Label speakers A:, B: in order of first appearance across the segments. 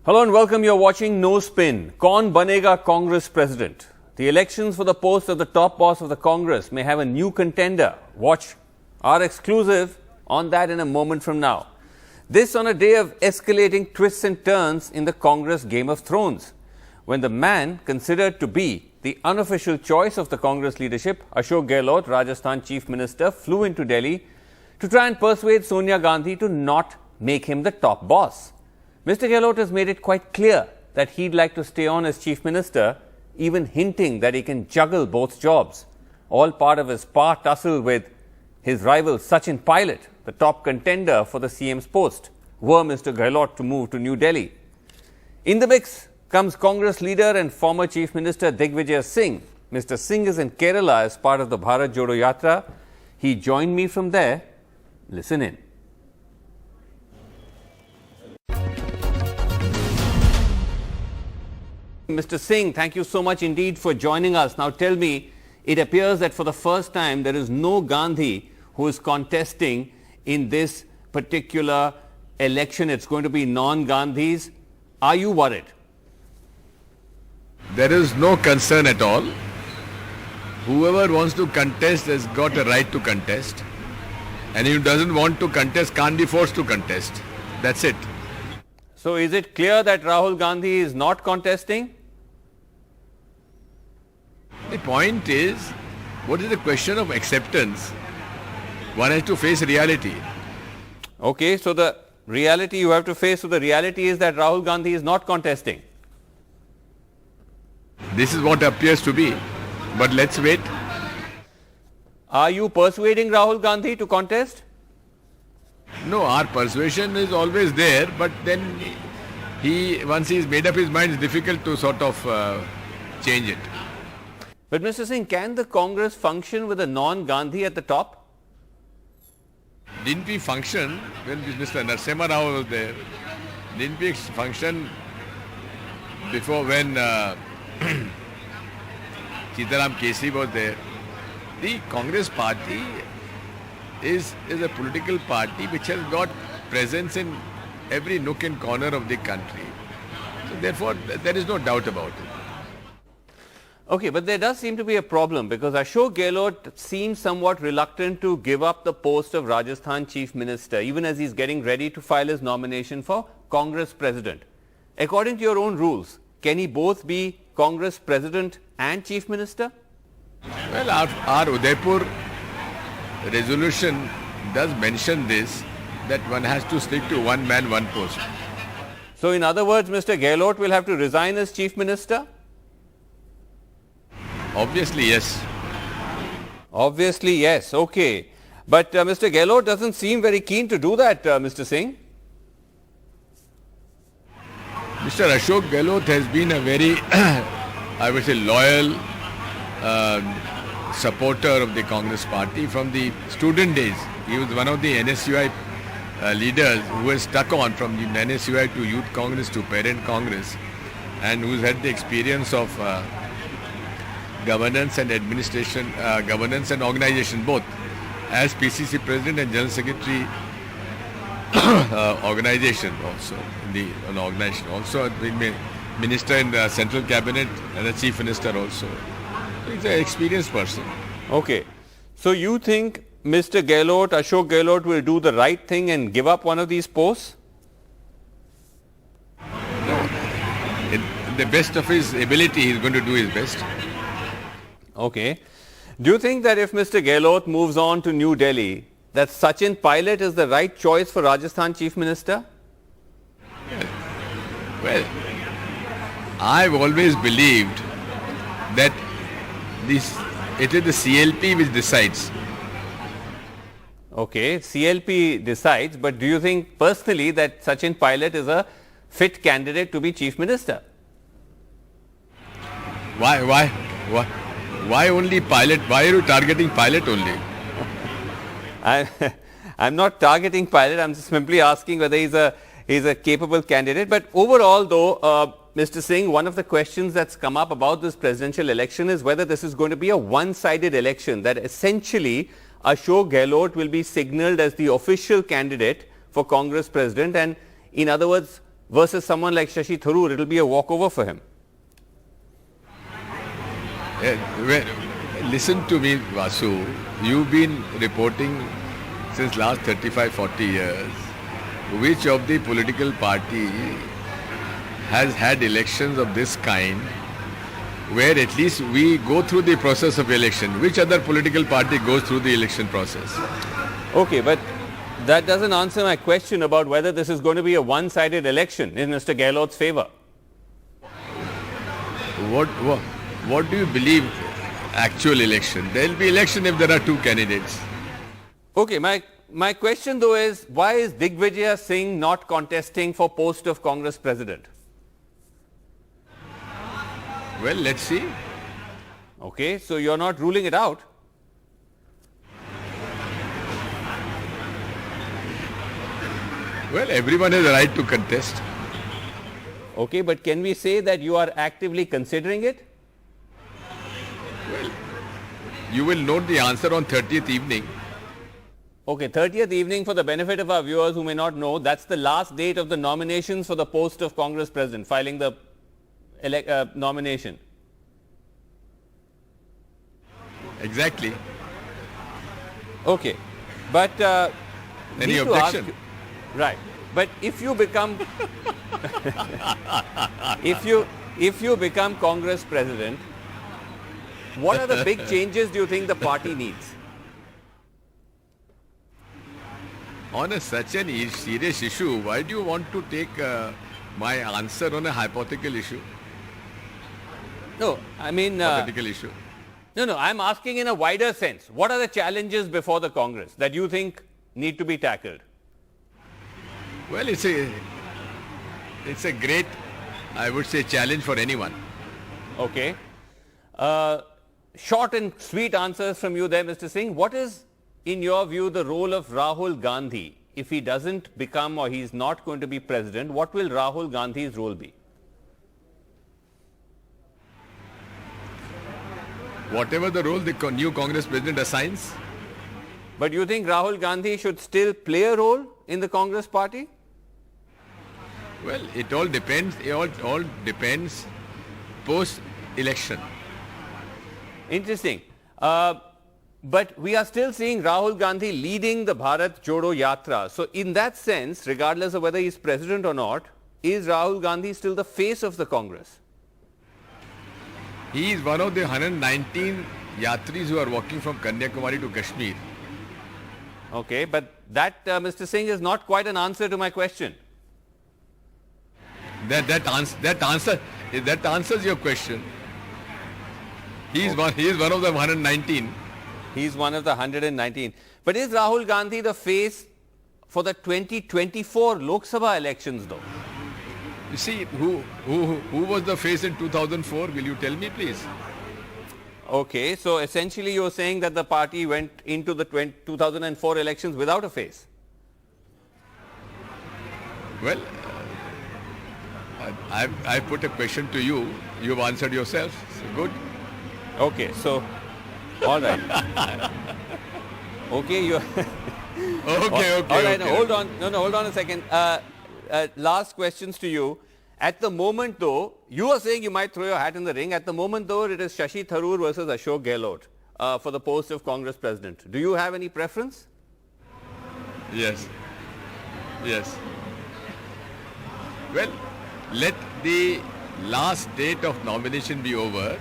A: Hello and welcome. You're watching No Spin. Kaun banega Congress president? The elections for the post of the top boss of the Congress may have a new contender. Watch our exclusive on that in a moment from now. This on a day of escalating twists and turns in the Congress Game of Thrones, when the man considered to be the unofficial choice of the Congress leadership, Ashok Gehlot, Rajasthan Chief Minister, flew into Delhi to try and persuade Sonia Gandhi to not make him the top boss. Mr. Gehlot has made it quite clear that he'd like to stay on as Chief Minister, even hinting that he can juggle both jobs, all part of his power tussle with his rival Sachin Pilot, the top contender for the CM's post, were Mr. Gehlot to move to New Delhi. In the mix comes Congress leader and former Chief Minister Digvijaya Singh. Mr. Singh is in Kerala as part of the Bharat Jodo Yatra. He joined me from there. Listen in. Mr. Singh, thank you so much indeed for joining us. Now tell me, it appears that for the first time there is no Gandhi who is contesting in this particular election. It's going to be non-Gandhis. Are you worried?
B: There is no concern at all. Whoever wants to contest has got a right to contest. And who doesn't want to contest can't be forced to contest. That's it.
A: So is it clear that Rahul Gandhi is not contesting?
B: The point is, what is the question of acceptance? One has to face reality.
A: Okay, so the reality you have to face, so the reality is that Rahul Gandhi is not contesting.
B: This is what appears to be. But let's wait.
A: Are you persuading Rahul Gandhi to contest?
B: No, our persuasion is always there, but then once he's made up his mind, it's difficult to sort of change it.
A: But Mr. Singh, can the Congress function with a non-Gandhi at the top?
B: Didn't we function when Mr. Narasimha Rao was there? Didn't we function before when Sitaram Kesi was there? The Congress party is a political party which has got presence in every nook and corner of the country. So therefore, there is no doubt about it.
A: Okay, but there does seem to be a problem because Ashok Gehlot seems somewhat reluctant to give up the post of Rajasthan Chief Minister, even as he's getting ready to file his nomination for Congress President. According to your own rules, can he both be Congress President and Chief Minister?
B: Well, our Udaipur resolution does mention this, that one has to stick to one man, one post.
A: So in other words, Mr. Gehlot will have to resign as Chief Minister?
B: Obviously, yes.
A: Obviously, yes. Okay. But Mr. Gehlot doesn't seem very keen to do that, Mr. Singh.
B: Mr. Ashok Gehlot has been a very, I would say, loyal supporter of the Congress party from the student days. He was one of the NSUI leaders who has stuck on from the NSUI to Youth Congress to Parent Congress, and who's had the experience of governance and administration, governance and organization both, as PCC President and General Secretary organization also, in the organization. Also been Minister in the Central Cabinet and the Chief Minister also. So he's an experienced person.
A: Okay. So you think Mr. Gehlot, Ashok Gehlot will do the right thing and give up one of these posts?
B: No. In the best of his ability, he's going to do his best.
A: Okay. Do you think that if Mr. Gehlot moves on to New Delhi, that Sachin Pilot is the right choice for Rajasthan Chief Minister?
B: Well, I've always believed that it is the CLP which decides.
A: Okay, CLP decides, but do you think personally that Sachin Pilot is a fit candidate to be Chief Minister?
B: Why only Pilot? Why are you targeting Pilot only?
A: I'm not targeting Pilot. I'm simply asking whether he's a capable candidate. But overall, though, Mr. Singh, one of the questions that's come up about this presidential election is whether this is going to be a one-sided election, that essentially Ashok Gehlot will be signalled as the official candidate for Congress President, and in other words, versus someone like Shashi Tharoor, it'll be a walkover for him.
B: Listen to me, Vasu. You've been reporting since last 35-40 years. Which of the political party has had elections of this kind where at least we go through the process of election? Which other political party goes through the election process?
A: Okay, but that doesn't answer my question about whether this is going to be a one-sided election in Mr. Gehlot's favor.
B: What do you believe actual election? There will be election if there are two candidates.
A: Okay, my question though is, why is Digvijaya Singh not contesting for post of Congress president?
B: Well, let's see.
A: Okay, so you're not ruling it out.
B: Well, everyone has a right to contest.
A: Okay, but can we say that you are actively considering it?
B: Well, you will note the answer on 30th evening.
A: Okay, 30th evening, for the benefit of our viewers who may not know, that's the last date of the nominations for the post of Congress president, filing the nomination.
B: Exactly.
A: Okay, but
B: any objection?
A: Right, but if you become if you become Congress president, what are the big changes do you think the party needs?
B: On such an serious issue, why do you want to take my answer on a hypothetical issue?
A: No, I mean...
B: hypothetical issue.
A: No, I'm asking in a wider sense. What are the challenges before the Congress that you think need to be tackled?
B: Well, it's a great, I would say, challenge for anyone.
A: Okay. Short and sweet answers from you there, Mr. Singh. What is, in your view, the role of Rahul Gandhi? If he doesn't become or he's not going to be president, what will Rahul Gandhi's role be?
B: Whatever the role the new Congress president assigns.
A: But you think Rahul Gandhi should still play a role in the Congress party?
B: Well, it all depends. It all depends post-election.
A: Interesting. But we are still seeing Rahul Gandhi leading the Bharat Jodo Yatra. So in that sense, regardless of whether he is president or not, is Rahul Gandhi still the face of the Congress?
B: He is one of the 119 yatris who are walking from Kanyakumari to Kashmir.
A: Okay, but that, Mr. Singh, is not quite an answer to my question.
B: That answers your question. He is one of the 119.
A: He is one of the 119. But is Rahul Gandhi the face for the 2024 Lok Sabha elections though?
B: You see, who was the face in 2004? Will you tell me, please?
A: Okay, so essentially you are saying that the party went into the 2004 elections without a face.
B: Well, I put a question to you. You've answered yourself. So good.
A: Okay, so, all right. Okay, you.
B: Okay.
A: All right, now, hold on. No, hold on a second. Last questions to you. At the moment, though, you are saying you might throw your hat in the ring. At the moment, though, it is Shashi Tharoor versus Ashok Gehlot for the post of Congress president. Do you have any preference?
B: Yes. Well, let the last date of nomination be over.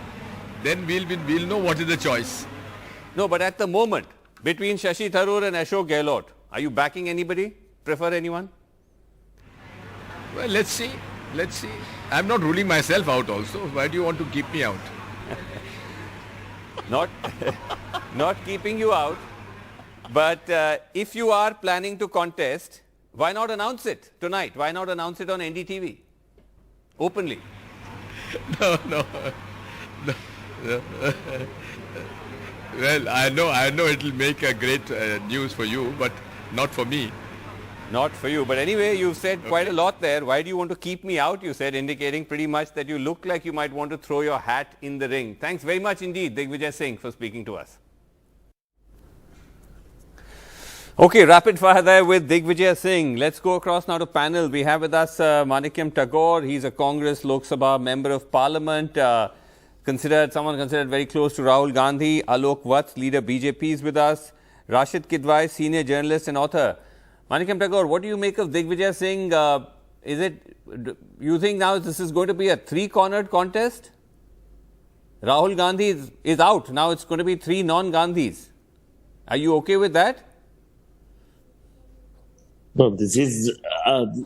B: Then we'll know what is the choice.
A: No, but at the moment, between Shashi Tharoor and Ashok Gehlot, are you backing anybody? Prefer anyone?
B: Well, let's see. I'm not ruling myself out also. Why do you want to keep me out?
A: Not keeping you out. But if you are planning to contest, why not announce it tonight? Why not announce it on NDTV? Openly.
B: No. Well, I know it will make a great news for you, but not for me.
A: Not for you. But anyway, you've said quite a lot there. Why do you want to keep me out, you said, indicating pretty much that you look like you might want to throw your hat in the ring. Thanks very much indeed, Digvijaya Singh, for speaking to us. Okay, rapid fire there with Digvijaya Singh. Let's go across now to panel. We have with us Manikyam Tagore. He's a Congress Lok Sabha Member of Parliament. Someone considered very close to Rahul Gandhi. Alok Vats, leader BJP, is with us. Rashid Kidwai, senior journalist and author. Manikyam Tagore, what do you make of Digvijaya Singh? You think now this is going to be a three-cornered contest? Rahul Gandhi is out. Now it's going to be three non-Gandhis. Are you okay with that?
C: No, this is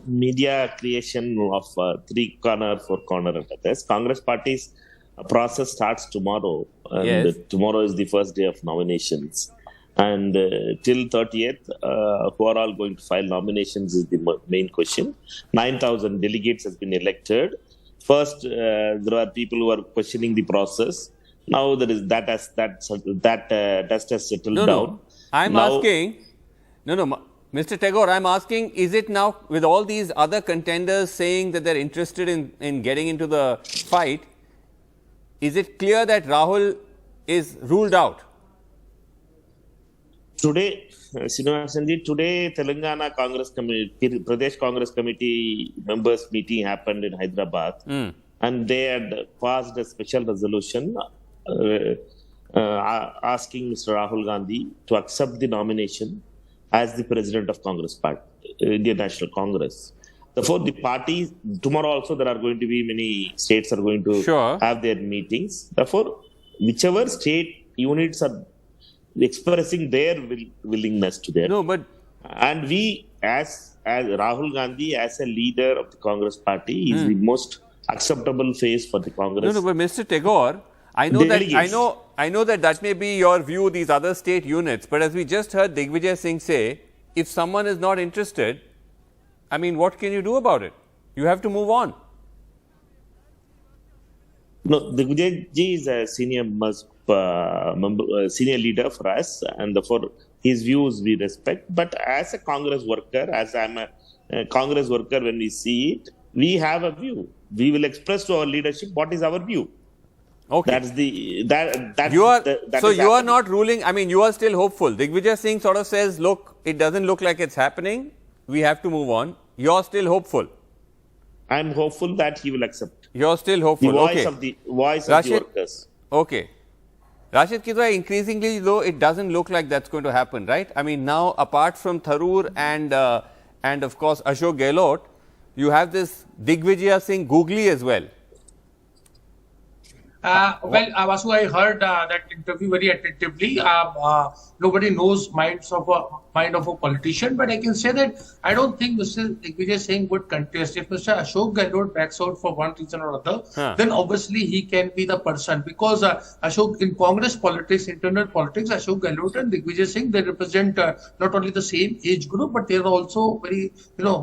C: media creation of three-corner, four-corner contest. Congress party's process starts tomorrow. And
A: yes.
C: Tomorrow is the first day of nominations. And till 30th, who are all going to file nominations is the main question. 9,000 delegates has been elected. First, there are people who are questioning the process. Now there is that dust has settled down.
A: No. I'm asking. No. Mr. Tagore, I'm asking, is it now with all these other contenders saying that they're interested in getting into the fight, is it clear that Rahul is ruled out?
C: Today, today Telangana Congress Committee, Pradesh Congress Committee members meeting happened in Hyderabad, and they had passed a special resolution asking Mr. Rahul Gandhi to accept the nomination as the president of Congress Party, Indian National Congress. Therefore, the party, tomorrow also there are going to be many states are going to have their meetings. Therefore, whichever state units are expressing their willingness to their.
A: No, but.
C: And we, as Rahul Gandhi, as a leader of the Congress Party, is the most acceptable face for the Congress.
A: No, but Mr. Tagore, I know that may be your view, these other state units, but as we just heard Digvijaya Singh say, if someone is not interested, I mean, what can you do about it? You have to move on.
C: No, Digvijay ji is a senior leader for us, and therefore his views we respect. But as a Congress worker, as I'm a Congress worker, when we see it, we have a view. We will express to our leadership what is our view.
A: Okay.
C: You
A: are not ruling, I mean, you are still hopeful. Digvijaya Singh sort of says, look, it doesn't look like it's happening. We have to move on. You're still hopeful.
C: I'm hopeful that he will accept.
A: You're still hopeful.
C: The voice of the workers.
A: Okay. Rashid Kidwai, increasingly though, it doesn't look like that's going to happen, right? I mean, now apart from Tharoor and of course Ashok Gehlot, you have this Digvijaya Singh googly as well.
D: Vasu, I heard that interview very attentively. Nobody knows mind of a politician, but I can say that I don't think Mr. Digvijaya Singh would contest. If Mr. Ashok Gehlot backs out for one reason or other, then obviously he can be the person, because Ashok in Congress politics, internal politics, Ashok Gehlot and Digvijaya Singh, they represent not only the same age group, but they are also very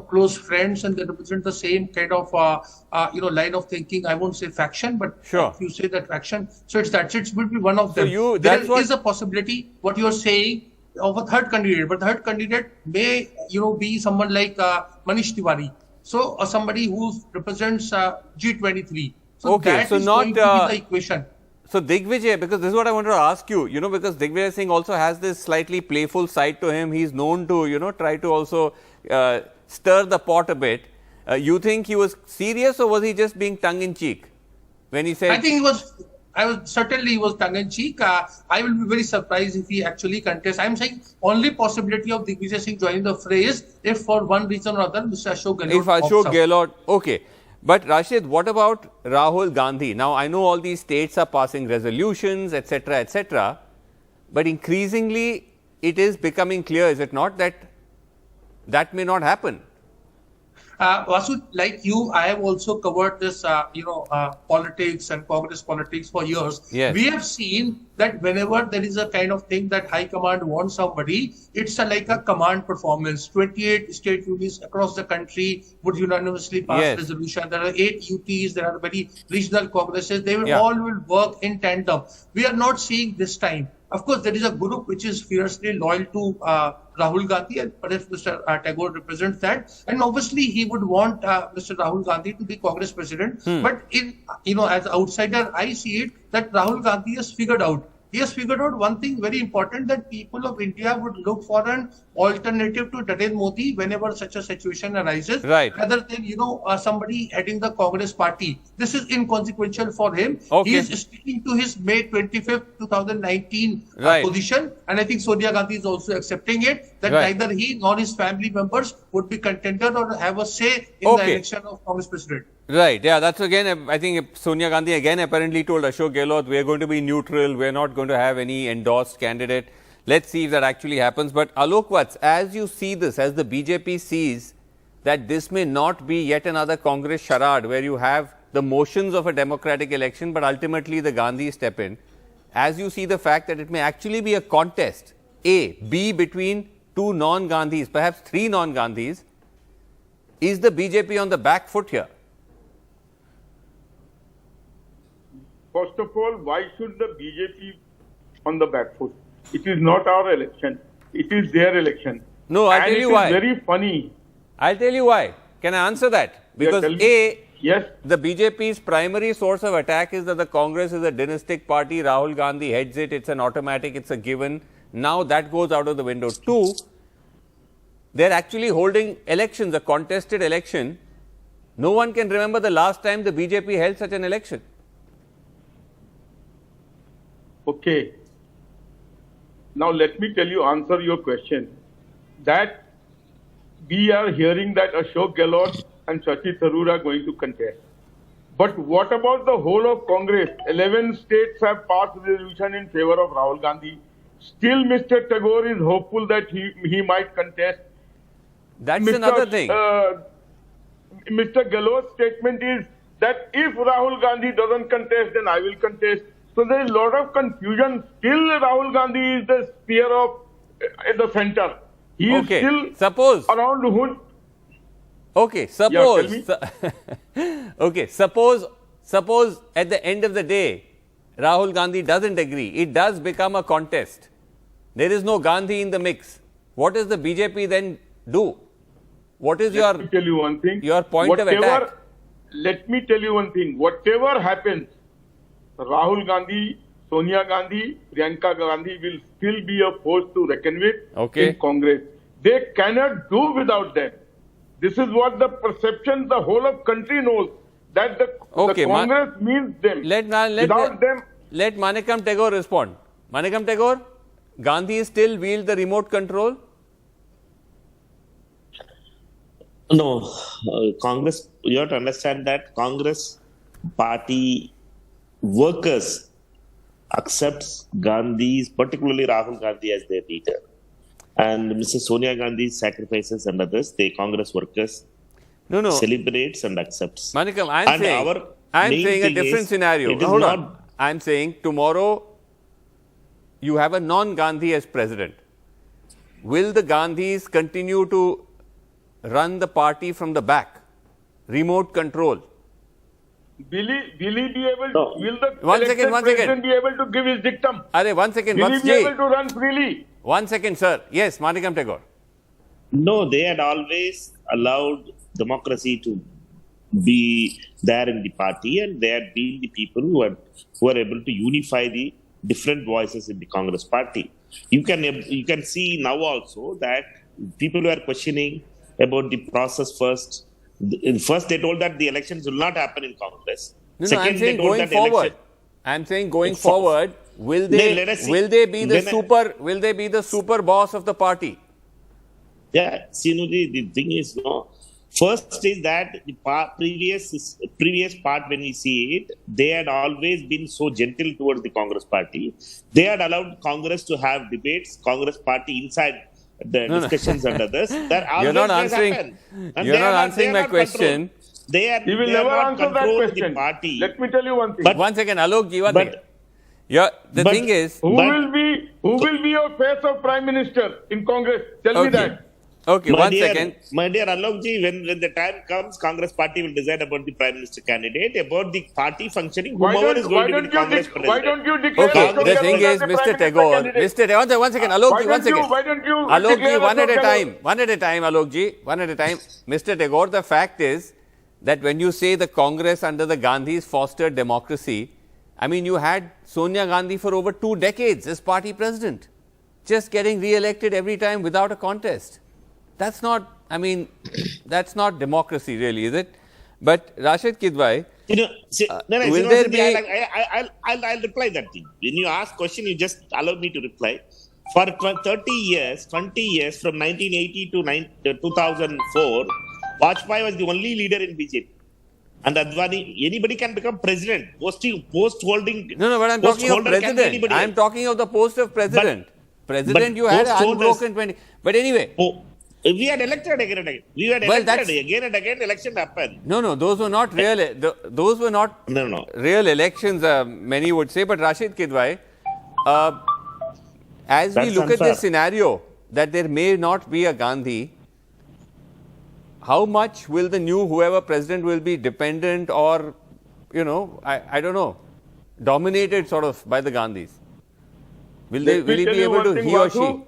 D: close friends, and they represent the same kind of line of thinking. I won't say faction, but if you say that faction, so it will be one of them.
A: So
D: there is a possibility, what you are saying, of a third candidate, but the third candidate may be someone like Manish Tiwari, so or somebody who represents G23. So that is going to be the equation.
A: So Digvijay, because this is what I wanted to ask you, because Digvijay Singh also has this slightly playful side to him. He's known to try to also stir the pot a bit. You think he was serious, or was he just being tongue in cheek when he said?
D: I think he was. Certainly he was tongue in cheek. I will be very surprised if he actually contests. I am saying only possibility of Digvijay Singh joining the fray is if for one reason or other Mr. Ashok Gehlot.
A: If Ashok Gehlot, okay. But Rashid, what about Rahul Gandhi? Now I know all these states are passing resolutions, etc., etc. But increasingly it is becoming clear, is it not, that may not happen?
D: Vasu, like you, I have also covered this, politics and Congress politics for years.
A: Yes.
D: We have seen that whenever there is a kind of thing that High Command wants somebody, it's like a command performance. 28 state units across the country would unanimously pass resolution. There are 8 UTs, there are very regional congresses. They all will work in tandem. We are not seeing this time. Of course, there is a group which is fiercely loyal to Rahul Gandhi, and perhaps Mr. Tagore represents that. And obviously, he would want Mr. Rahul Gandhi to be Congress president. But as an outsider, I see it that Rahul Gandhi has figured out he has figured out one thing very important, that people of India would look for an alternative to Narendra Modi whenever such a situation arises,
A: Right.
D: rather than somebody heading the Congress party. This is inconsequential for him.
A: Okay.
D: He is sticking to his May 25th, 2019
A: Right.
D: position, and I think Sonia Gandhi is also accepting it, that
A: Right.
D: neither he nor his family members would be contender or have a say in the
A: Okay.
D: election of Congress president.
A: Right. Yeah, that's again, I think Sonia Gandhi again apparently told Ashok Gehlot, we are going to be neutral, we are not going to have any endorsed candidate. Let's see if that actually happens. But Alok Vats, as you see this, as the BJP sees that this may not be yet another Congress charade where you have the motions of a democratic election, but ultimately the Gandhis step in, as you see the fact that it may actually be a contest, A, B, between two non-Gandhis, perhaps three non-Gandhis, is the BJP on the back foot here?
E: First of all, why should the BJP on the back foot? It is not our election. It is their election.
A: No, I'll tell you why.
E: And it is very funny.
A: I'll tell you why. Can I answer that? Because
E: tell me. Yes.
A: the BJP's primary source of attack is that the Congress is a dynastic party. Rahul Gandhi heads it. It's an automatic. It's a given. Now that goes out of the window. Two, they're actually holding elections, a contested election. No one can remember the last time the BJP held such an election.
E: Okay. Now let me answer your question. That we are hearing that Ashok Gehlot and Shashi Tharoor are going to contest. But what about the whole of Congress? 11 states have passed resolution in favor of Rahul Gandhi. Still, Mr. Tagore is hopeful that he might contest.
A: That's another thing.
E: Mr. Gehlot's statement is that if Rahul Gandhi doesn't contest, then I will contest. So there is a lot of confusion. Still, Rahul Gandhi is the spear of at the center. He is still
A: suppose
E: around who.
A: Okay, suppose. Okay, suppose at the end of the day, Rahul Gandhi doesn't agree. It does become a contest. There is no Gandhi in the mix. What does the BJP then do? What is
E: Let me tell you one thing.
A: your point of attack?
E: Let me tell you one thing. Whatever happens, Rahul Gandhi, Sonia Gandhi, Priyanka Gandhi will still be a force to reckon with in Congress. They cannot do without them. This is what the perception, the whole of country knows, that the Congress means them. Without them.
A: Let Manikam Tagore respond. Manikam Tagore, Gandhi still wield the remote control?
C: No, Congress, you have to understand that Congress party workers accepts Gandhi's, particularly Rahul Gandhi as their leader. And Mrs. Sonia Gandhi's sacrifices and others, the Congress workers celebrates and accepts.
A: Manikam, I'm saying a different scenario. Hold on. I'm saying tomorrow you have a non-Gandhi as president. Will the Gandhis continue to run the party from the back? Remote control?
E: Will he be able to, will the
A: president
E: be able to give his dictum?
A: One second.
E: Will he be able to run freely?
A: 1 second, sir. Yes, Manikam Tagore.
C: No, they had always allowed democracy to be there in the party, and they had been the people who are able to unify the different voices in the Congress party. You can see now also that people who are questioning about the process first they told that the elections will not happen in Congress.
A: I'm saying going forward. I'm saying going forward, will they be the super boss of the party?
C: Yeah, the thing is, first is that the previous part, when we see it, they had always been so gentle towards the Congress party. They had allowed Congress to have debates, Congress party inside the discussions and others.
A: You're not answering. You're not answering my question.
E: He will never answer that question.
C: Party.
E: Let me tell you one thing.
A: But 1 second, Alok ji, 1 second. The thing is,
E: who will be your face of Prime Minister in Congress? Tell me that.
A: Okay, 1 second.
C: My dear Alok ji, when the time comes, Congress party will decide about the Prime Minister candidate, about the party functioning, whoever is going to be the Congress president.
E: Why don't you declare?
A: Okay, the thing is, Mr. Tagore, 1 second, Alok ji, 1 second.
E: Why don't you
A: Alok ji, one at a time, Alok ji, one at a time. Mr. Tagore, the fact is that when you say the Congress under the Gandhis fostered democracy, I mean, you had Sonia Gandhi for over 2 decades as party president, just getting re-elected every time without a contest. That's not, I mean, that's not democracy really, is it? But Rashid Kidwai, will there be...
C: I'll reply that thing. When you ask question, you just allow me to reply. For 30 years, 20 years, from 1980 to 2004, Vajpayee was the only leader in BJP. And Advani, anybody can become president, post holding.
A: No, but I'm talking of president. I'm talking of the post of president. President, you had unbroken 20. But anyway.
C: We had elected again and again. We had elected again and again. Election happened.
A: No, those were not real. Those were not real elections. Many would say. But Rashid Kidwai, as we look at this scenario that there may not be a Gandhi, how much will the new whoever president will be dependent or, you know, I don't know, dominated sort of by the Gandhis? Will he be able to, he or she?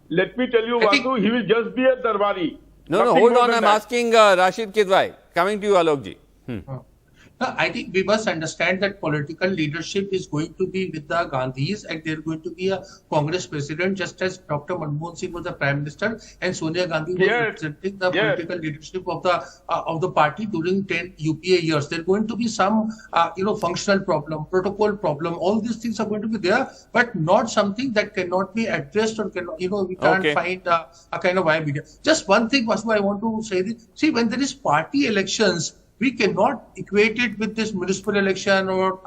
E: Let me tell you, Vasu, he will just be a Darbari.
A: No, hold on. I'm asking Rashid Kidwai. Coming to you, Alokji.
D: I think we must understand that political leadership is going to be with the Gandhis, and they're going to be a Congress president, just as Dr. Manmohan Singh was the Prime Minister and Sonia Gandhi was representing the political leadership of the party during 10 UPA years. There are going to be some functional problem, protocol problem. All these things are going to be there, but not something that cannot be addressed or cannot, we can't find a kind of viability. Just one thing, Vasu, I want to say this. See, when there is party elections, we cannot equate it with this municipal election or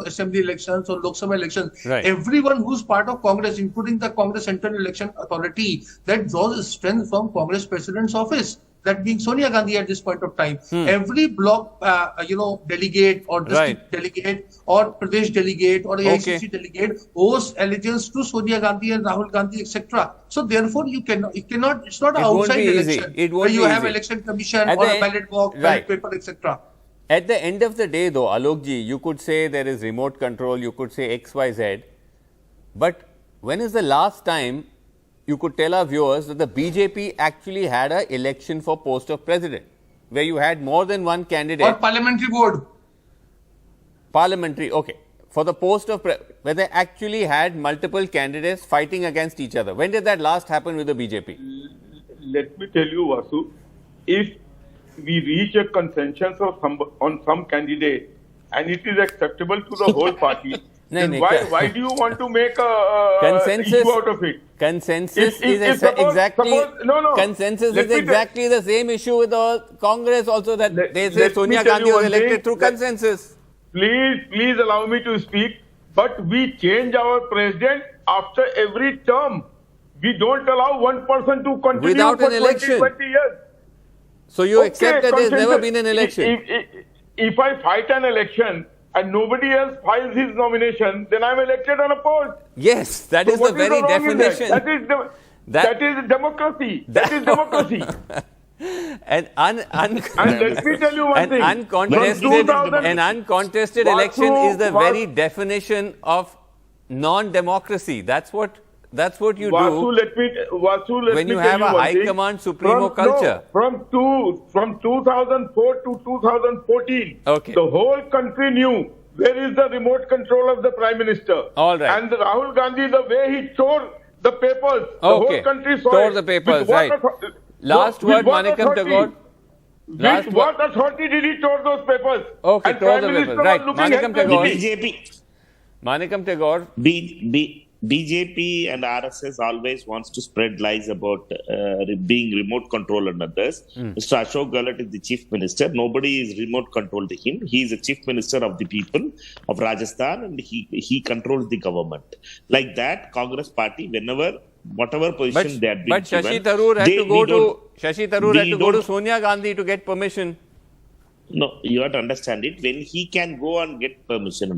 D: assembly elections or Lok Sabha elections.
A: Right.
D: Everyone who's part of Congress, including the Congress Central Election Authority, that draws strength from Congress President's office. That being Sonia Gandhi at this point of time. Every block, delegate or district delegate or Pradesh delegate or AICC delegate owes allegiance to Sonia Gandhi and Rahul Gandhi, etc. So therefore, it cannot. It's not an outside election where you have election commission or a ballot box, ballot paper, etc.
A: At the end of the day, though, Alokji, you could say there is remote control. You could say X, Y, Z. But when is the last time you could tell our viewers that the BJP actually had an election for post of president, where you had more than one candidate?
D: Or parliamentary board.
A: Parliamentary, okay. For the post of where they actually had multiple candidates fighting against each other. When did that last happen with the BJP?
E: Let me tell you, Vasu, if we reach a consensus on some candidate and it is acceptable to the whole party, then why do you want to make a issue out of it?
A: Consensus is exactly the same issue with the Congress also, that they say Sonia Gandhi was elected through consensus.
E: Please allow me to speak. But we change our president after every term. We don't allow one person to continue
A: without
E: for
A: an election.
E: 20 years.
A: So you accept that there's never been an election?
E: If I fight an election and nobody else files his nomination, then I'm elected unopposed.
A: Yes, that is the very definition.
E: That is democracy. That is democracy.
A: And
E: let me tell you one thing.
A: An uncontested election is the very definition of non-democracy. That's what you do when you have a high command supremo culture.
E: From 2004 to 2014, the whole country knew where is the remote control of the Prime Minister.
A: All right.
E: And Rahul Gandhi, the way he tore the papers, the whole country saw
A: tore the papers, right. Last word, Manikam Tagore.
E: With what authority did he tore those papers?
A: Okay,
E: and
A: tore
E: Prime
A: the
E: Minister
A: papers. Right,
E: was
A: Manikam Tagore.
C: BJP.
A: Manikam Tagore.
C: BJP and RSS always wants to spread lies about being remote control and others. Mr. Ashok Gehlot is the Chief Minister. Nobody is remote control to him. He is the Chief Minister of the people of Rajasthan, and he controls the government. Like that, Congress party, whatever position they had been
A: but
C: given,
A: Shashi Tharoor had to go to Sonia Gandhi to get permission.
C: No, you have to understand it. When he can go and get permission,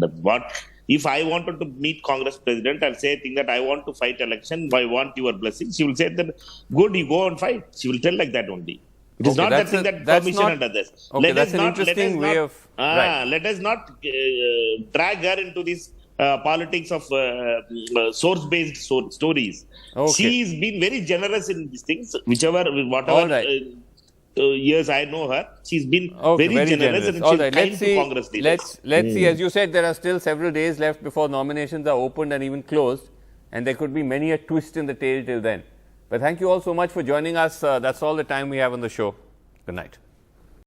C: if I wanted to meet Congress president and say that I want to fight election, I want your blessing, she will say that good, you go and fight. She will tell like that only. It is not that thing that permission and others.
A: Okay, that's an interesting way of.
C: Let us not drag her into this politics of source-based stories.
A: Okay.
C: She's been very generous in these things, whatever.
A: All right.
C: years I know her, she's been
A: Okay,
C: very generous and
A: All
C: she's
A: right,
C: kind
A: let's
C: to
A: see.
C: Congress leaders.
A: Let's see. As you said, there are still several days left before nominations are opened and even closed, and there could be many a twist in the tale till then. But thank you all so much for joining us. That's all the time we have on the show. Good night.